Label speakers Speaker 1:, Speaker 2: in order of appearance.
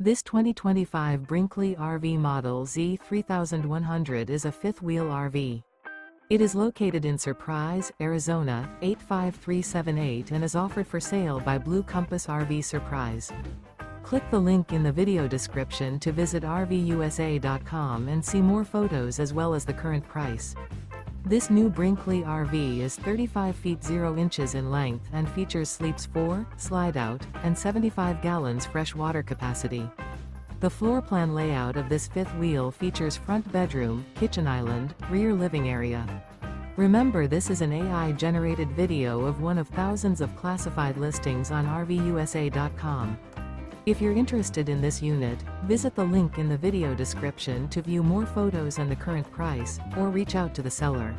Speaker 1: This 2025 Brinkley RV Model Z 3100 is a fifth-wheel RV. It is located in Surprise, Arizona, 85378 and is offered for sale by Blue Compass RV Surprise. Click the link in the video description to visit RVUSA.com and see more photos as well as the current price. This new Brinkley RV is 35 feet 0 inches in length and features sleeps 4, slide-out, and 75 gallons fresh water capacity. The floor plan layout of this fifth wheel features front bedroom, kitchen island, rear living area. Remember, this is an AI-generated video of one of thousands of classified listings on RVUSA.com. If you're interested in this unit, visit the link in the video description to view more photos and the current price, or reach out to the seller.